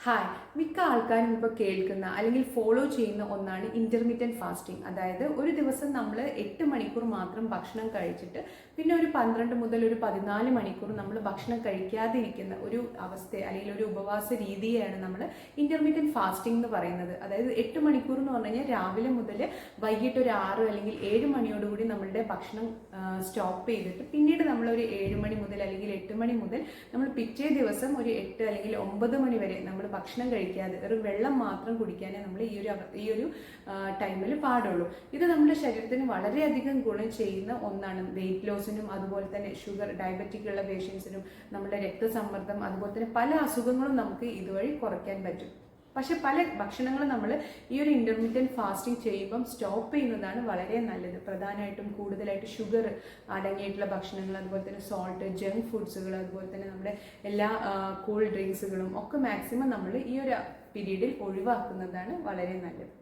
Hi, മിക്ക ആൾക്കാരും ഇപ്പോൾ കേൾക്കുന്ന അല്ലെങ്കിൽ ഫോളോ ചെയ്യുന്ന ഒന്നാണ് ഇൻ്റർമീഡിയറ്റ് ഫാസ്റ്റിംഗ്. അതായത് ഒരു ദിവസം നമ്മൾ 8 മണിക്കൂർ മാത്രം ഭക്ഷണം കഴിച്ചിട്ട് പിന്നെ ഒരു 12 മുതൽ ഒരു 14 മണിക്കൂർ നമ്മൾ ഭക്ഷണം കഴിക്കാതെ ഇരിക്കുന്ന ഒരു അവസ്ഥ അല്ലെങ്കിൽ ഒരു ഉപവാസ രീതിയാണ് നമ്മൾ ഇൻ്റർമീഡിയറ്റ് ഫാസ്റ്റിംഗ് എന്ന് പറയുന്നത്. അതായത് 8 മണിക്കൂർ എന്ന് പറഞ്ഞു കഴിഞ്ഞാൽ രാവിലെ മുതൽ വൈകിട്ട് ഒരു 6 അല്ലെങ്കിൽ 7 മണിയോടുകൂടി നമ്മളുടെ ഭക്ഷണം സ്റ്റോപ്പ് ചെയ്തിട്ട് പിന്നീട് നമ്മൾ ഒരു 7 മണി മുതൽ അല്ലെങ്കിൽ 8 മണി മുതൽ നമ്മൾ പിറ്റേ ദിവസം ഒരു 8 അല്ലെങ്കിൽ 9 മണി വരെ നമ്മൾ ഭക്ഷണം കഴിക്കാതെ ഒരു വെള്ളം മാത്രം കുടിക്കാനേ നമ്മൾ ഈ ഒരു ടൈമിൽ പാടുള്ളൂ. ഇത് നമ്മുടെ ശരീരത്തിന് വളരെയധികം ഗുണം ചെയ്യുന്ന ഒന്നാണ്. വെയിറ്റ് ലോസിനും അതുപോലെ തന്നെ ഷുഗർ ഡയബറ്റിക് ഉള്ള പേഷ്യൻസിനും നമ്മുടെ രക്തസമ്മർദ്ദം അതുപോലെ തന്നെ പല അസുഖങ്ങളും നമുക്ക് ഇതുവഴി കുറയ്ക്കാൻ പറ്റും. പക്ഷെ പല ഭക്ഷണങ്ങളും നമ്മൾ ഈ ഒരു ഇൻ്റർമീഡിയറ്റ് ഫാസ്റ്റിംഗ് ചെയ്യുമ്പം സ്റ്റോപ്പ് ചെയ്യുന്നതാണ് വളരെ നല്ലത്. പ്രധാനമായിട്ടും കൂടുതലായിട്ട് ഷുഗർ അടങ്ങിയിട്ടുള്ള ഭക്ഷണങ്ങൾ, അതുപോലെ തന്നെ സോൾട്ട്, ജങ്ക് ഫുഡ്സുകൾ, അതുപോലെ തന്നെ നമ്മുടെ എല്ലാ കൂൾ ഡ്രിങ്ക്സുകളും ഒക്കെ മാക്സിമം നമ്മൾ ഈ ഒരു പീരീഡിൽ ഒഴിവാക്കുന്നതാണ് വളരെ നല്ലത്.